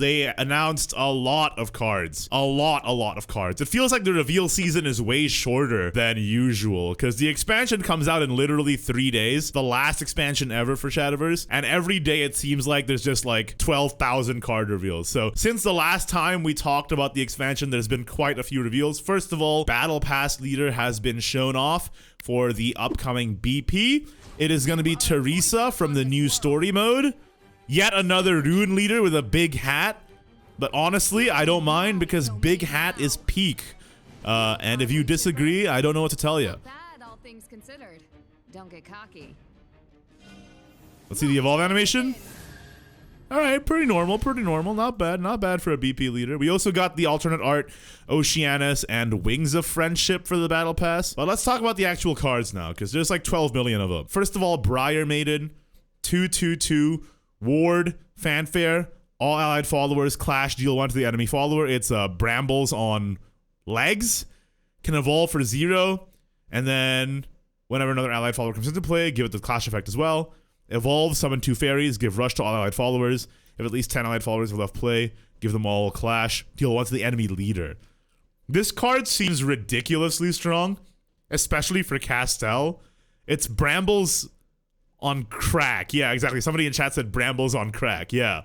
they announced a lot of cards. A lot of cards. It feels like the reveal season is way shorter than usual because the expansion comes out in literally 3 days, the last expansion ever for Shadowverse, and every day it seems like there's just like 12,000 card reveals. So since the last time we talked about the expansion, there's been quite a few reveals. First of all, Battle Pass leader has been shown off for the upcoming BP. It is going to be Teresa from the new story mode. Yet another rune leader with a big hat. But honestly, I don't mind because big hat is peak. And if you disagree, I don't know what to tell you. Bad, all things considered. Don't get cocky. Let's see the evolve animation. All right, pretty normal. Not bad for a BP leader. We also got the alternate art, Oceanus and Wings of Friendship for the Battle Pass. But let's talk about the actual cards now because there's like 12 million of them. First of all, Briar Maiden, 2/2/2. Ward, Fanfare, all allied followers clash, deal 1 to the enemy follower. It's brambles on legs, can evolve for 0, and then whenever another allied follower comes into play, give it the clash effect as well. Evolve, summon 2 fairies, give rush to all allied followers. If at least 10 allied followers have left play, give them all a clash, deal 1 to the enemy leader. This card seems ridiculously strong, especially for Castel. It's brambles on crack. Yeah, exactly. Somebody in chat said brambles on crack. Yeah.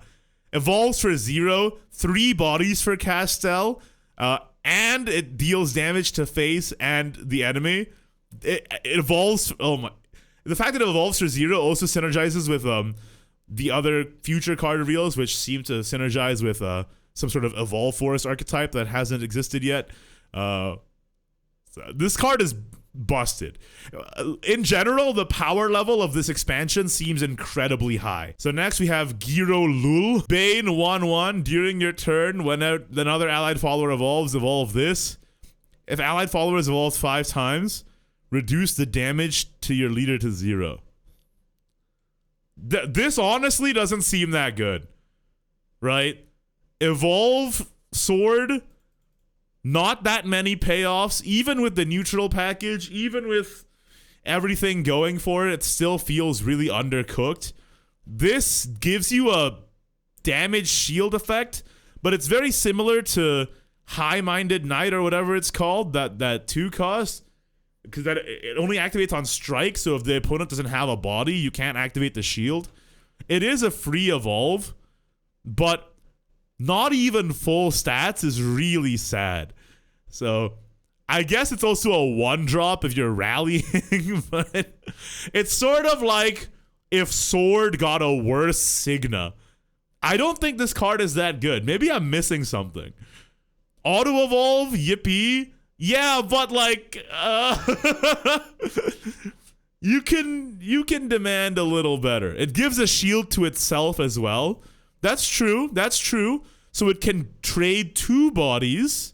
Evolves for 0, 3 bodies for Castel, and it deals damage to face and the enemy. It evolves. Oh my. The fact that it evolves for 0 also synergizes with the other future card reveals, which seem to synergize with some sort of evolve forest archetype that hasn't existed yet. So this card is busted. In general, the power level of this expansion seems incredibly high. So next we have Giro Lul. Bane 1/1 during your turn. When another allied follower evolves, evolve this. If allied followers evolve 5 times, reduce the damage to your leader to 0. This honestly doesn't seem that good, right? Evolve sword. Not that many payoffs, even with the neutral package, even with everything going for it, it still feels really undercooked. This gives you a damage shield effect, but it's very similar to High-Minded Knight or whatever it's called, that 2 cost, because that it only activates on strike, so if the opponent doesn't have a body, you can't activate the shield. It is a free evolve, but not even full stats is really sad. So I guess it's also a 1-drop if you're rallying, but it's sort of like if Sword got a worse Signa. I don't think this card is that good. Maybe I'm missing something. Auto evolve, yippee. Yeah, but like you can demand a little better. It gives a shield to itself as well. That's true. So it can trade 2 bodies,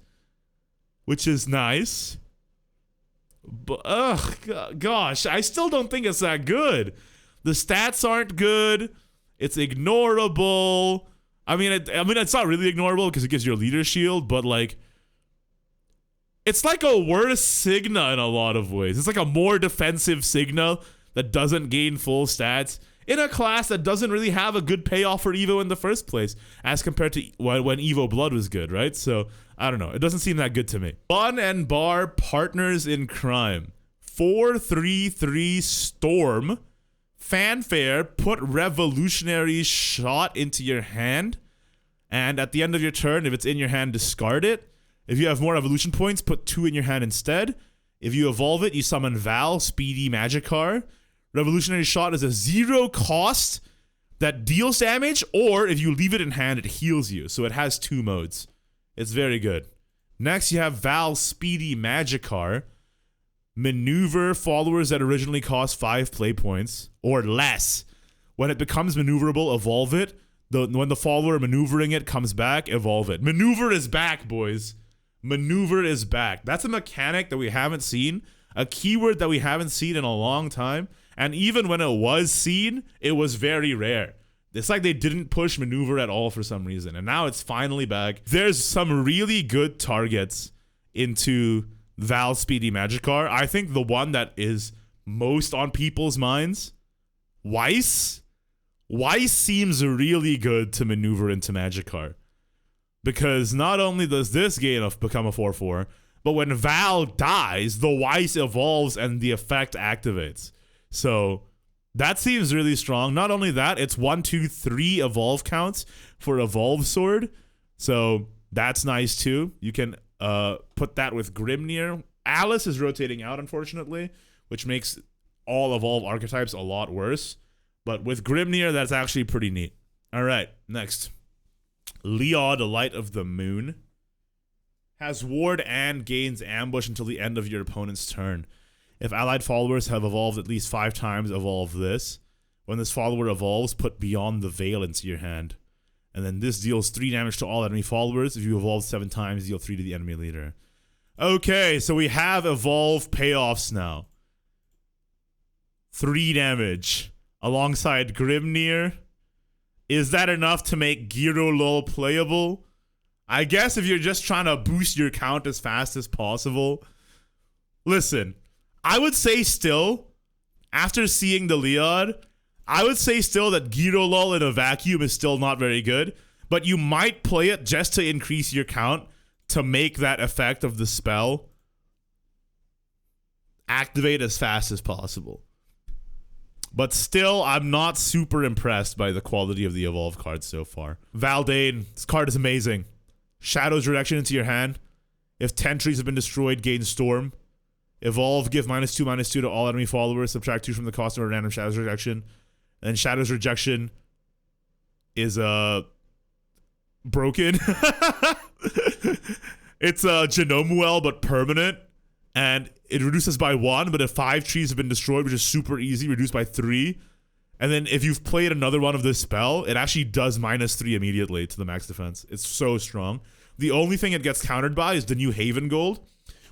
which is nice. But gosh, I still don't think it's that good. The stats aren't good. It's ignorable. I mean, it's not really ignorable because it gives you a leader shield, but like, it's like a worse Signa in a lot of ways. It's like a more defensive Signa that doesn't gain full stats in a class that doesn't really have a good payoff for Evo in the first place, as compared to when Evo Blood was good, right? So, I don't know. It doesn't seem that good to me. Bun and Bar, partners in crime. 4/3/3 Storm. Fanfare, put Revolutionary Shot into your hand, and at the end of your turn, if it's in your hand, discard it. If you have more evolution points, put 2 in your hand instead. If you evolve it, you summon Val, Speedy Magikarp. Revolutionary Shot is a 0 cost that deals damage, or if you leave it in hand, it heals you. So it has 2 modes. It's very good. Next, you have Val, Speedy Magikarp. Maneuver followers that originally cost 5 play points or less. When it becomes maneuverable, evolve it. When the follower maneuvering it comes back, evolve it. Maneuver is back, boys. Maneuver is back. That's a mechanic that we haven't seen, a keyword that we haven't seen in a long time, and even when it was seen, it was very rare. It's like they didn't push maneuver at all for some reason, and now it's finally back. There's some really good targets into Val Speedy Magikarp. I think the one that is most on people's minds, Weiss. Weiss seems really good to maneuver into Magikarp. Because not only does this become a 4/4, but when Val dies, the Weiss evolves and the effect activates. So that seems really strong. Not only that, it's 1, 2, 3 evolve counts for Evolve Sword. So that's nice too. You can put that with Grimnir. Alice is rotating out, unfortunately, which makes all Evolve archetypes a lot worse. But with Grimnir, that's actually pretty neat. All right, next. Leod, the Light of the Moon. Has ward and gains ambush until the end of your opponent's turn. If allied followers have evolved at least 5 times, evolve this. When this follower evolves, put Beyond the Veil into your hand. And then this deals 3 damage to all enemy followers. If you evolve 7 times, deal 3 to the enemy leader. Okay, so we have evolve payoffs now. 3 damage alongside Grimnir. Is that enough to make Girolol playable? I guess if you're just trying to boost your count as fast as possible. Listen, I would say still, after seeing the Leod, I would say still that Girolol in a vacuum is still not very good, but you might play it just to increase your count to make that effect of the spell activate as fast as possible. But still, I'm not super impressed by the quality of the Evolve cards so far. Valdane, this card is amazing. Shadow's Rejection into your hand. If 10 trees have been destroyed, gain Storm. Evolve, give -2/-2 to all enemy followers. Subtract 2 from the cost of a random Shadow's Rejection. And Shadow's Rejection is broken. It's a Genomuel, but permanent. And it reduces by 1, but if 5 trees have been destroyed, which is super easy, reduced by 3. And then if you've played another one of this spell, it actually does -3 immediately to the max defense. It's so strong. The only thing it gets countered by is the new Haven Gold,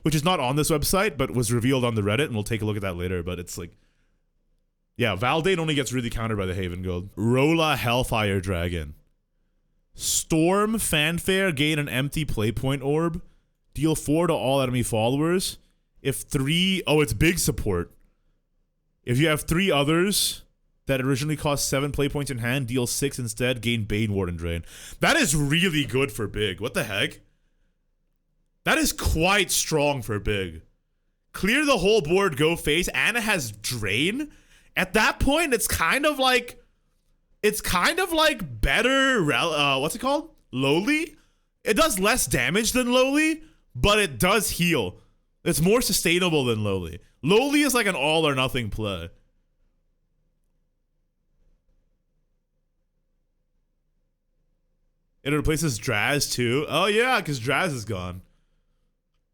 which is not on this website, but was revealed on the Reddit, and we'll take a look at that later. But it's like, yeah, Valdane only gets really countered by the Haven Gold. Rola Hellfire Dragon. Storm Fanfare, gain an empty playpoint orb. Deal 4 to all enemy followers. If 3, it's big support. If you have 3 others that originally cost 7 play points in hand, deal 6 instead, gain Bane Ward and Drain. That is really good for big. What the heck? That is quite strong for big. Clear the whole board, go face, and it has Drain. At that point, it's kind of like better, what's it called? Lowly? It does less damage than Lowly, but it does heal. It's more sustainable than Lowly. Lowly is like an all or nothing play. It replaces Draz too. Oh yeah, because Draz is gone.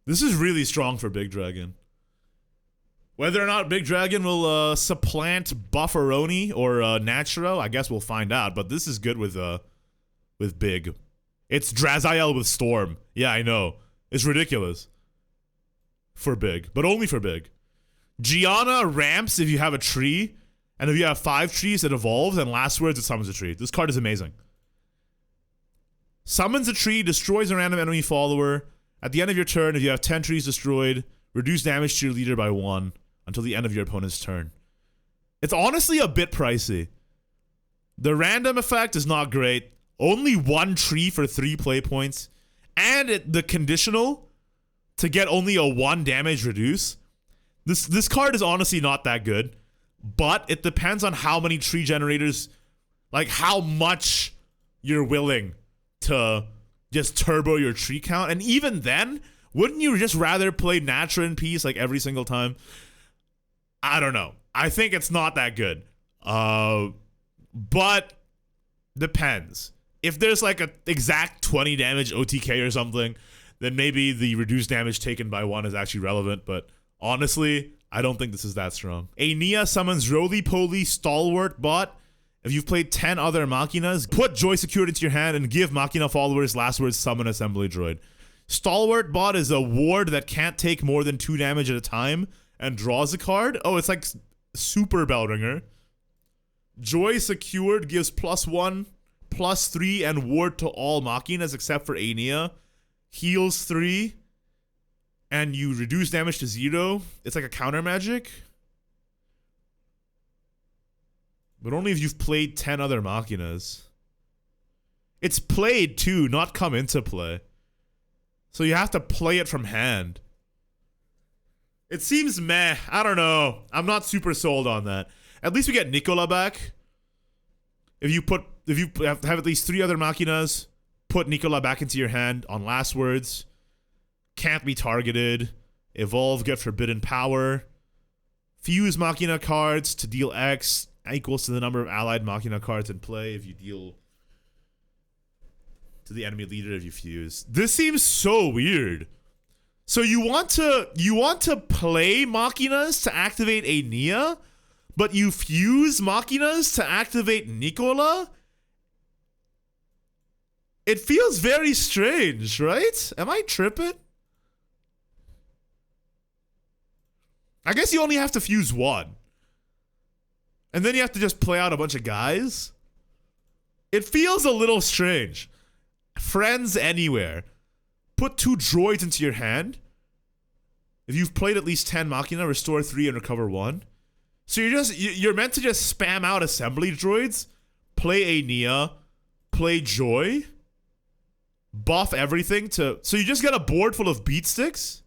This is really strong for Big Dragon. Whether or not Big Dragon will supplant Bufferoni or Naturo, I guess we'll find out. But this is good with Big. It's Draziel with Storm. Yeah, I know. It's ridiculous. For Big, but only for Big. Gianna ramps if you have a tree, and if you have 5 trees, it evolves, and last words, it summons a tree. This card is amazing. Summons a tree, destroys a random enemy follower. At the end of your turn, if you have 10 trees destroyed, reduce damage to your leader by 1 until the end of your opponent's turn. It's honestly a bit pricey. The random effect is not great. Only 1 tree for 3 play points. And the conditional to get only a 1 damage reduce. This card is honestly not that good. But it depends on how many tree generators, like how much you're willing to just turbo your tree count. And even then, wouldn't you just rather play Natra in peace like every single time? I don't know. I think it's not that good. But depends. If there's like an exact 20 damage OTK or something, then maybe the reduced damage taken by 1 is actually relevant. But honestly, I don't think this is that strong. Aenia summons Roly-Poly Stalwart Bot. If you've played 10 other Machinas, put Joy Secured into your hand and give Machina followers last words summon Assembly Droid. Stalwart Bot is a ward that can't take more than 2 damage at a time and draws a card. Oh, it's like Super Bellringer. Joy Secured gives +1, +3, and ward to all Machinas except for Aenia. Heals 3, and you reduce damage to 0. It's like a counter magic. But only if you've played 10 other Machinas. It's played too, not come into play. So you have to play it from hand. It seems meh. I don't know. I'm not super sold on that. At least we get Nicola back. If you have at least 3 other Machinas, put Nicola back into your hand on last words. Can't be targeted. Evolve, get forbidden power. Fuse Machina cards to deal X equals to the number of allied Machina cards in play if you deal to the enemy leader if you fuse. This seems so weird. So you want to play Machinas to activate a Nia, but you fuse Machinas to activate Nicola? It feels very strange, right? Am I tripping? I guess you only have to fuse 1. And then you have to just play out a bunch of guys. It feels a little strange. Friends anywhere. Put 2 droids into your hand. If you've played at least 10 Machina, restore 3 and recover 1. So you're meant to just spam out assembly droids, play a Nia, play Joy, buff everything to... So you just get a board full of beat sticks.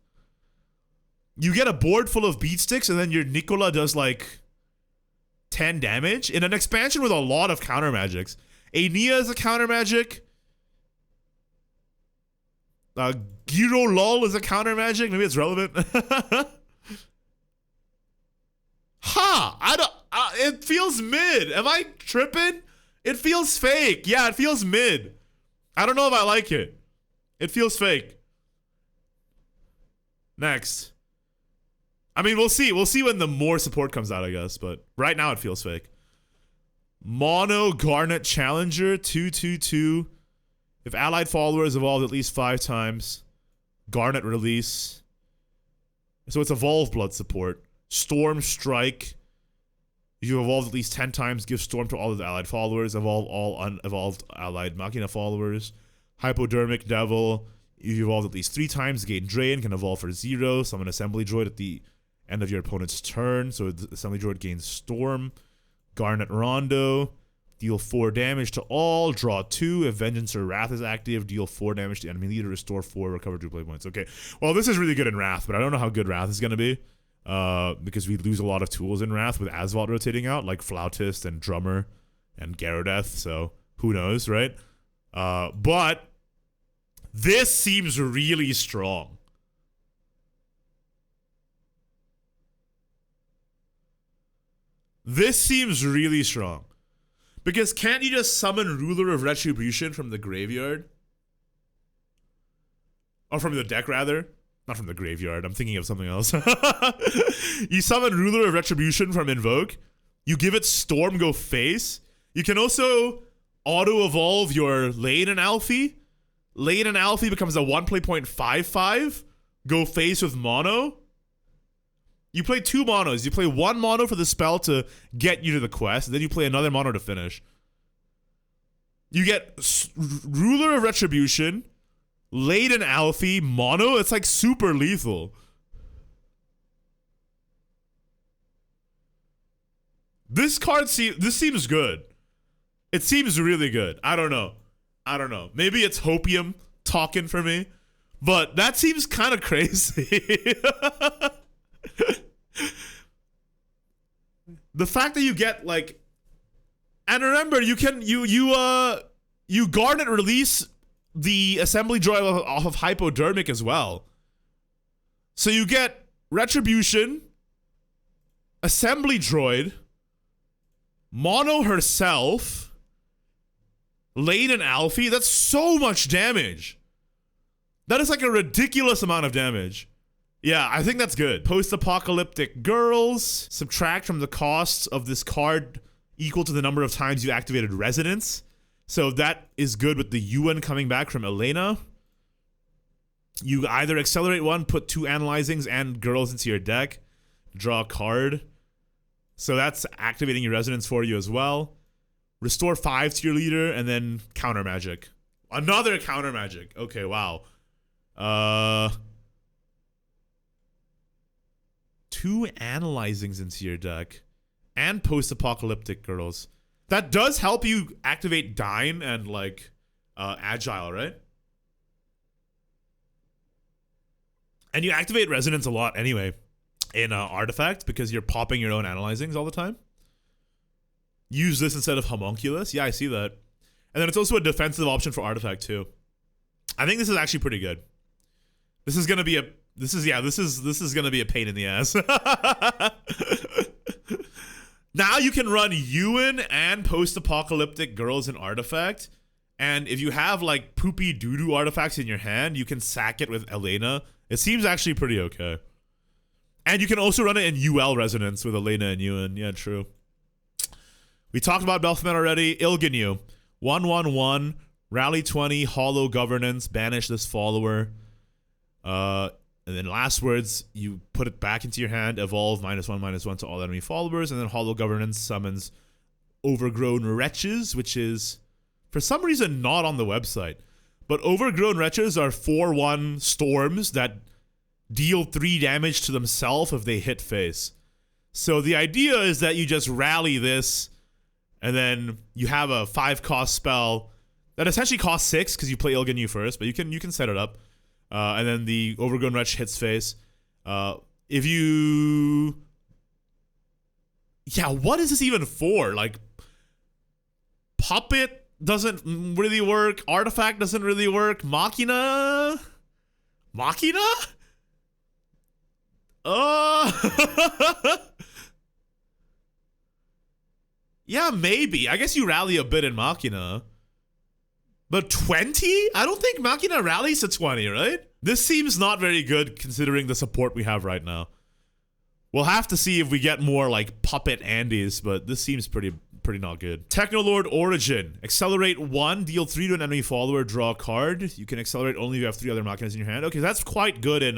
You get a board full of beat sticks, and then your Nicola does like 10 damage in an expansion with a lot of counter magics. A Nia is a counter magic. Giro Lol is a counter magic. Maybe it's relevant. It feels mid. Am I tripping? It feels fake. Yeah, it feels mid. I don't know if I like it. It feels fake. Next. I mean, we'll see. We'll see when the more support comes out, I guess. But right now it feels fake. Mono Garnet Challenger 2/2/2. If allied followers evolved at least 5 times, Garnet release. So it's Evolve Blood support. Storm Strike. If you evolved at least 10 times, give Storm to all of the allied followers. Evolve all unevolved allied Machina followers. Hypodermic Devil. If you evolved at least 3 times, gain Drain, can evolve for 0. Summon Assembly Droid at the end of your opponent's turn. So the Assembly Droid gains Storm. Garnet Rondo. Deal 4 damage to all. Draw 2. If Vengeance or Wrath is active, deal 4 damage to enemy leader. Restore 4. Recover 2 play points. Okay. Well, this is really good in Wrath, but I don't know how good Wrath is going to be. Because we lose a lot of tools in Wrath with Asvault rotating out, like Flautist and Drummer and Garodeth. So who knows, right? But this seems really strong. This seems really strong. Because can't you just summon Ruler of Retribution from the graveyard? Or from the deck, rather. Not from the graveyard. I'm thinking of something else. You summon Ruler of Retribution from Invoke. You give it Storm, go face. You can also auto-evolve your Lane and Alfie. Lane and Alfie becomes a 1.55. Go face with mono. You play 2 monos. You play 1 mono for the spell to get you to the quest, and then you play another mono to finish. You get Ruler of Retribution, Laden Alfie, mono. It's like super lethal. This seems good. It seems really good. I don't know. Maybe it's Hopium talking for me, but that seems kind of crazy. The fact that you get like, and remember, you Garnet release the assembly droid off of Hypodermic as well. So you get Retribution, assembly droid, mono herself, Lane and Alfie. That's so much damage. That is like a ridiculous amount of damage. Yeah, I think that's good. Post-apocalyptic girls. Subtract from the costs of this card equal to the number of times you activated Resonance. So that is good with the Yuan coming back from Elena. You either accelerate 1, put 2 analyzings and girls into your deck. Draw a card. So that's activating your Resonance for you as well. Restore 5 to your leader and then counter magic. Another counter magic. Okay, wow. 2 analyzings into your deck and post-apocalyptic girls. That does help you activate Dine and like agile, right? And you activate Resonance a lot anyway in Artifact because you're popping your own analyzings all the time. Use this instead of Homunculus. Yeah, I see that. And then it's also a defensive option for Artifact too. I think this is actually pretty good. This is gonna be a this is gonna be a pain in the ass. Now you can run Ewan and post-apocalyptic girls in Artifact. And if you have like poopy doo-doo artifacts in your hand, you can sack it with Elena. It seems actually pretty okay. And you can also run it in UL Resonance with Elena and Ewan. Yeah, true. We talked about Belphegor already. Ilganu. 1/1/1. Rally 20. Hollow Governance. Banish this follower. And then last words, you put it back into your hand. Evolve -1/-1 to all enemy followers. And then Hollow Governance summons Overgrown Wretches, which is, for some reason, not on the website. But Overgrown Wretches are 4/1 storms that deal 3 damage to themselves if they hit face. So the idea is that you just rally this, and then you have a 5-cost spell that essentially costs 6 because you play Ilganu first, but you can set it up. And then the Overgrown Wretch hits face. If you... Yeah, what is this even for? Like, Puppet doesn't really work. Artifact doesn't really work. Machina? Machina? Yeah, maybe. I guess you rally a bit in Machina. But 20? I don't think Machina rallies to 20, right? This seems not very good considering the support we have right now. We'll have to see if we get more like Puppet Andys, but this seems pretty not good. Technolord Origin. Accelerate 1, deal 3 to an enemy follower, draw a card. You can accelerate only if you have 3 other Machinas in your hand. Okay, that's quite good in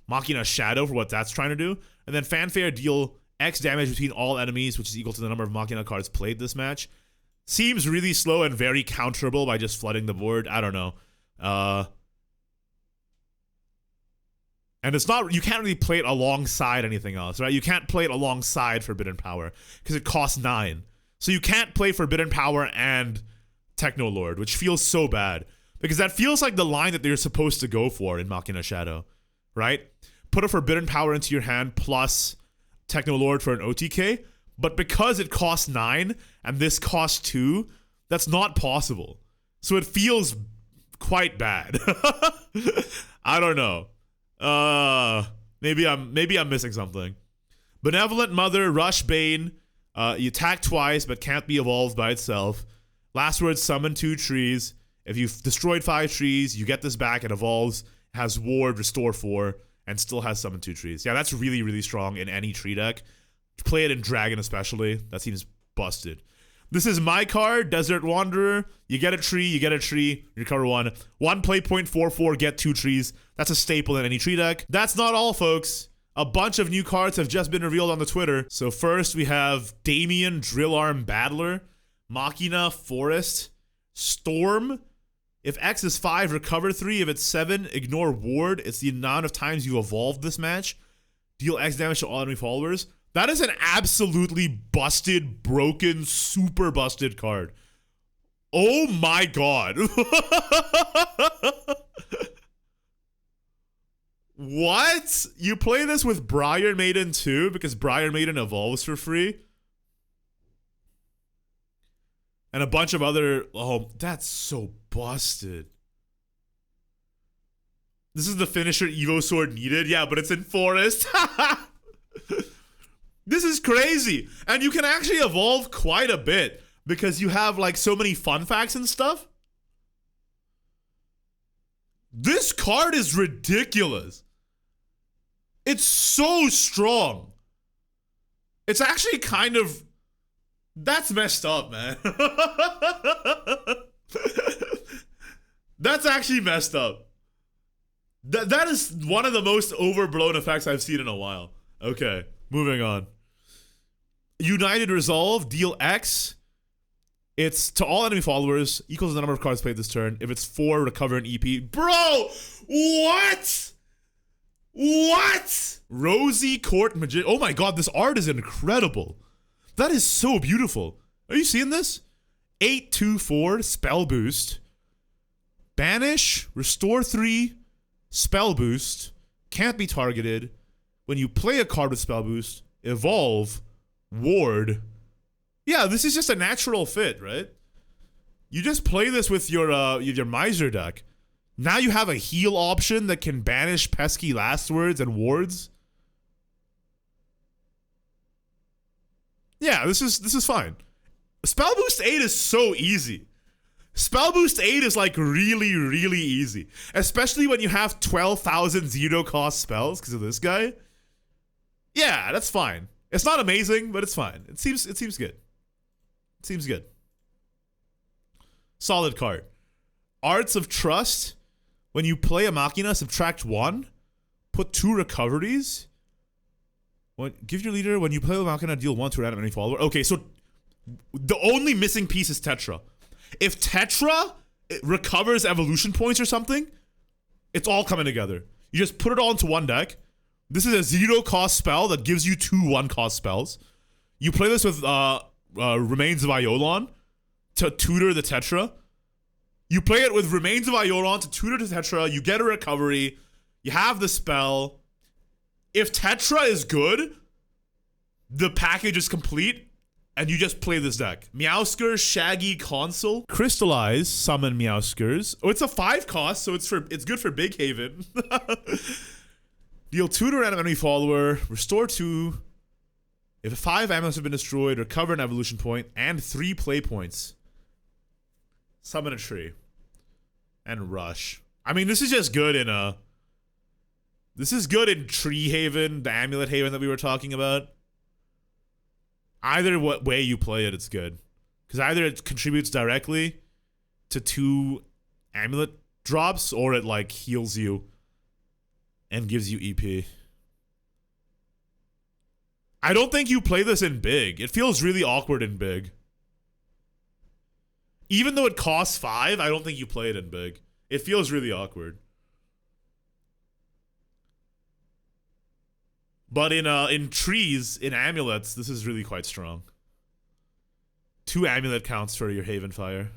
Machina Shadow for what that's trying to do. And then Fanfare, deal X damage between all enemies, which is equal to the number of Machina cards played this match. Seems really slow and very counterable by just flooding the board. I don't know. And it's not, you can't really play it alongside anything else, right? You can't play it alongside Forbidden Power because it costs 9. So you can't play Forbidden Power and Technolord, which feels so bad because that feels like the line that they're supposed to go for in Machina Shadow, right? Put a Forbidden Power into your hand plus Technolord for an OTK, but because it costs 9 and this costs 2, that's not possible. So it feels quite bad. I don't know. Maybe I'm missing something. Benevolent Mother, Rush Bane. You attack twice but can't be evolved by itself. Last word, summon 2 trees. If you've destroyed 5 trees, you get this back, it evolves, has ward, restore 4, and still has summon 2 trees. Yeah, that's really, really strong in any tree deck. Play it in Dragon especially. That seems busted. This is my card, Desert Wanderer. You get a tree, you recover 1. 1 play 0.44, get 2 trees. That's a staple in any tree deck. That's not all, folks. A bunch of new cards have just been revealed on the Twitter. So first we have Damian Drill Arm Battler, Machina Forest, Storm. If X is 5, recover 3. If it's 7, ignore ward. It's the amount of times you evolved this match. Deal X damage to all enemy followers. That is an absolutely busted, broken, super busted card. Oh my god. What? You play this with Briar Maiden too? Because Briar Maiden evolves for free? And a bunch of other... Oh, that's so busted. This is the finisher Evo Sword needed? Yeah, but it's in Forest. This is crazy. And you can actually evolve quite a bit because you have like so many fun facts and stuff. This card is ridiculous. It's so strong. It's actually kind of... That's messed up, man. That's actually messed up. That is one of the most overblown effects I've seen in a while. Okay, moving on. United Resolve, deal X. It's to all enemy followers, equals the number of cards played this turn. If it's 4, recover an EP. Bro! What? What? Rosie Court Magician. Oh my god, this art is incredible. That is so beautiful. Are you seeing this? 8/2/4 spell boost. Banish, restore 3, spell boost, can't be targeted. When you play a card with spell boost, evolve, ward. Yeah, this is just a natural fit, right? You just play this with your Miser deck. Now you have a heal option that can banish pesky last words and wards. Yeah, this is fine. Spell boost 8 is so easy. Spell boost 8 is like really, really easy. Especially when you have 12,000 zero cost spells because of this guy. Yeah, that's fine. It's not amazing, but it's fine. It seems good. It seems good. Solid card. Arts of Trust. When you play a Machina, subtract 1. Put 2 recoveries. Give your leader, when you play a Machina, deal 1 to random enemy follower. Okay, so the only missing piece is Tetra. If Tetra recovers evolution points or something, it's all coming together. You just put it all into one deck. This is a 0 cost spell that gives you 2 1 cost spells. You play this with Remains of Iolon to tutor the Tetra. You play it with Remains of Iolon to tutor the Tetra. You get a recovery. You have the spell. If Tetra is good, the package is complete, and you just play this deck. Meowsker, Shaggy, Consul. Crystallize, summon Meowskers. Oh, it's a 5 cost, so it's good for Big Haven. Deal 2 to random enemy follower. Restore 2. If 5 amulets have been destroyed, recover an evolution point and 3 play points. Summon a tree. And rush. I mean, this is just good in a... This is good in Tree Haven, the Amulet Haven that we were talking about. Either what way you play it, it's good. Because either it contributes directly to 2 amulet drops, or it like heals you and gives you EP. I don't think you play this in Big. It feels really awkward in Big. Even though it costs 5, I don't think you play it in Big. It feels really awkward. But in trees, in amulets, this is really quite strong. 2 amulet counts for your Haven Fire.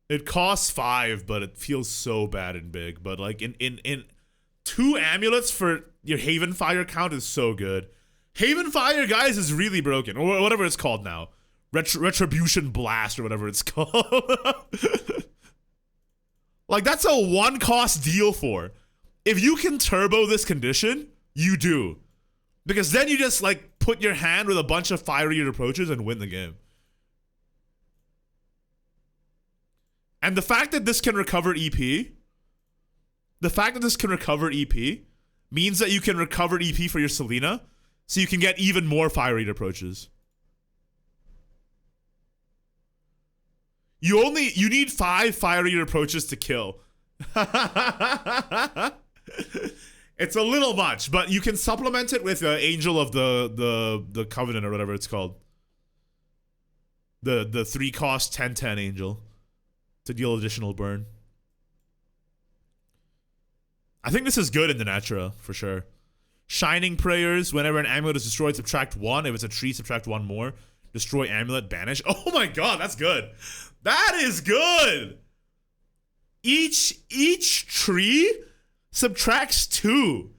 It costs 5, but it feels so bad in Big. But like in 2 amulets for your Haven Fire count is so good. Haven Fire, guys, is really broken. Or whatever it's called now. Retribution Blast or whatever it's called. Like, that's a 1 cost deal for. If you can turbo this condition, you do. Because then you just, like, put your hand with a bunch of fiery approaches and win the game. And the fact that this can recover EP, means that you can recover EP for your Selena, so you can get even more fiery approaches. You need 5 fiery approaches to kill. It's a little much, but you can supplement it with Angel of the Covenant or whatever it's called. The 3 cost 10/10 Angel to deal additional burn. I think this is good in the Natura for sure. Shining Prayers. Whenever an amulet is destroyed, subtract 1. If it's a tree, subtract 1 more. Destroy amulet, banish. Oh my god, that's good. That is good. Each tree subtracts 2.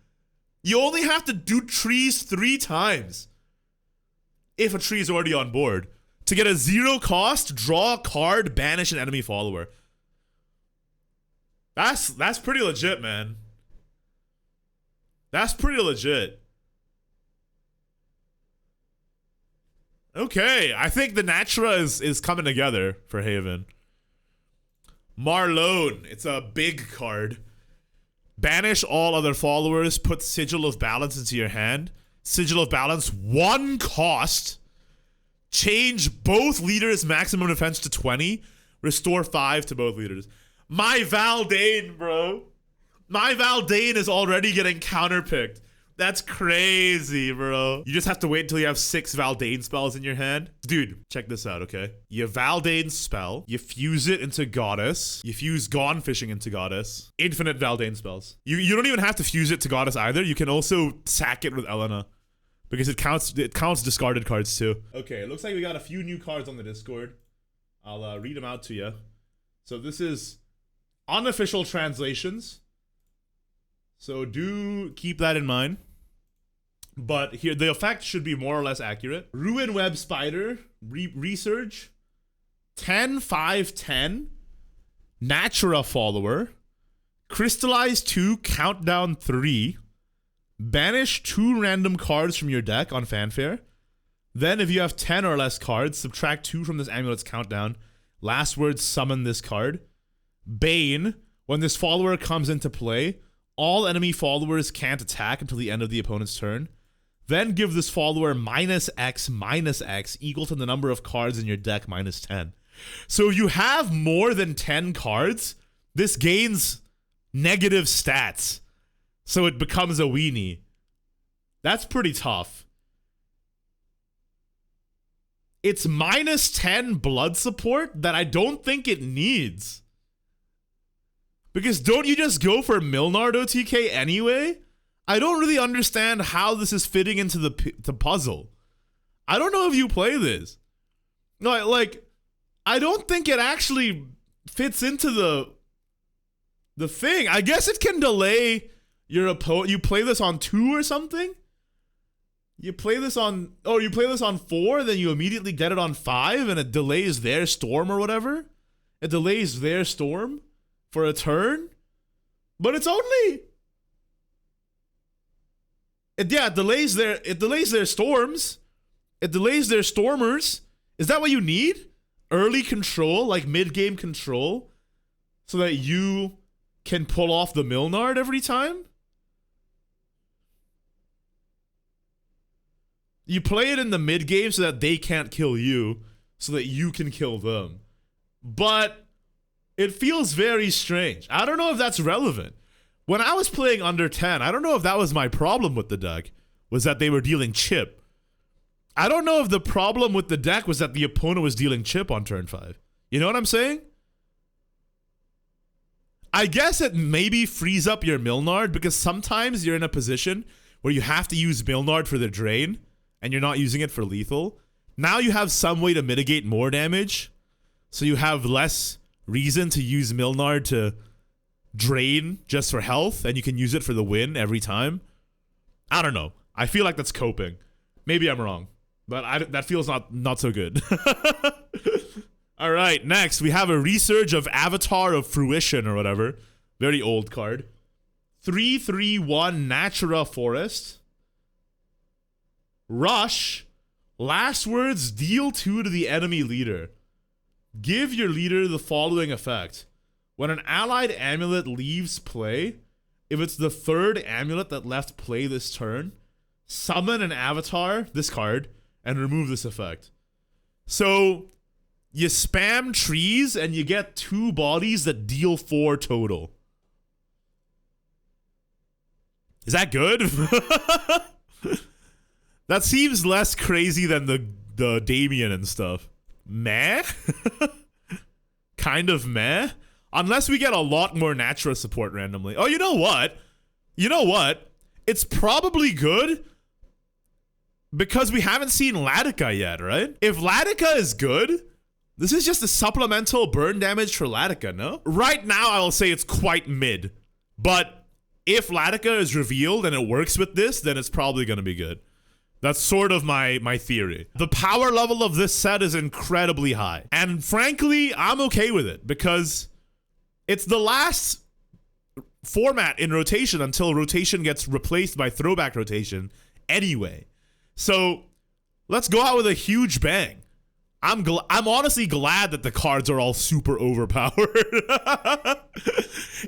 You only have to do trees 3 times if a tree is already on board. To get a 0 cost, draw a card, banish an enemy follower. That's pretty legit, man. That's pretty legit. Okay, I think the Natura is coming together for Haven. Marlone, it's a big card. Banish all other followers, put Sigil of Balance into your hand. Sigil of Balance, 1 cost. Change both leaders' maximum defense to 20. Restore 5 to both leaders. My Valdane, bro. My Valdane is already getting counterpicked. That's crazy, bro. You just have to wait until you have 6 Valdane spells in your hand. Dude, check this out, okay? You Valdane spell, you fuse it into Goddess, you fuse Gone Fishing into Goddess. Infinite Valdane spells. You don't even have to fuse it to Goddess either. You can also sack it with Elena. Because it counts discarded cards too. Okay, it looks like we got a few new cards on the Discord. I'll read them out to you. So this is unofficial translations. So do keep that in mind. But here, the effect should be more or less accurate. Ruin Web Spider, Resurge, 10-5-10, Natura Follower, Crystallize 2, Countdown 3, banish 2 random cards from your deck on Fanfare. Then if you have 10 or less cards, subtract 2 from this amulet's countdown. Last word, summon this card. Bane, when this follower comes into play, all enemy followers can't attack until the end of the opponent's turn. Then give this follower -X equal to the number of cards in your deck -10. So if you have more than 10 cards, this gains negative stats. So it becomes a weenie. That's pretty tough. It's -10 blood support that I don't think it needs. Because don't you just go for Milnard OTK anyway? I don't really understand how this is fitting into the puzzle. I don't know if you play this. No, like, I don't think it actually fits into the thing. I guess it can delay your opponent. You play this on 2 or something? You play this on 4, then you immediately get it on 5, and it delays their storm or whatever. It delays their storm for a turn. But it's only... It delays their storms. It delays their stormers. Is that what you need? Early control, like mid-game control, so that you can pull off the Milnard every time? You play it in the mid-game so that they can't kill you, so that you can kill them. But it feels very strange. I don't know if that's relevant. When I was playing under 10, I don't know if that was my problem with the deck, was that they were dealing chip. I don't know if the problem with the deck was that the opponent was dealing chip on turn 5. You know what I'm saying? I guess it maybe frees up your Milnard, because sometimes you're in a position where you have to use Milnard for the drain, and you're not using it for lethal. Now you have some way to mitigate more damage, so you have less reason to use Milnard to drain just for health, and you can use it for the win every time. I don't know. I feel like that's coping. Maybe I'm wrong, but that feels not so good. All right, next we have a Resurge of Avatar of Fruition or whatever. Very old card. 3/3/1 Natura Forest. Rush. Last words, deal 2 to the enemy leader. Give your leader the following effect. When an allied amulet leaves play, if it's the 3rd amulet that left play this turn, summon an avatar, this card, and remove this effect. So you spam trees and you get 2 bodies that deal 4 total. Is that good? That seems less crazy than the Damian and stuff. Meh? Kind of meh? Unless we get a lot more Natura support randomly. Oh, you know what? You know what? It's probably good because we haven't seen Latika yet, right? If Latika is good, this is just a supplemental burn damage for Latika, no? Right now, I will say it's quite mid. But if Latika is revealed and it works with this, then it's probably going to be good. That's sort of my theory. The power level of this set is incredibly high. And frankly, I'm okay with it because it's the last format in rotation until rotation gets replaced by throwback rotation anyway. So let's go out with a huge bang. I'm honestly glad that the cards are all super overpowered.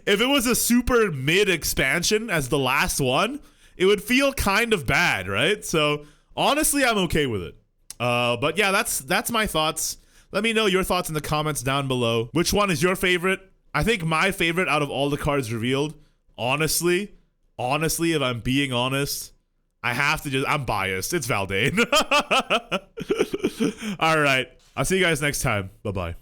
If it was a super mid expansion as the last one, it would feel kind of bad, right? So honestly, I'm okay with it. But yeah, that's my thoughts. Let me know your thoughts in the comments down below. Which one is your favorite? I think my favorite out of all the cards revealed, honestly, if I'm being honest, I'm biased. It's Valdane. All right. I'll see you guys next time. Bye-bye.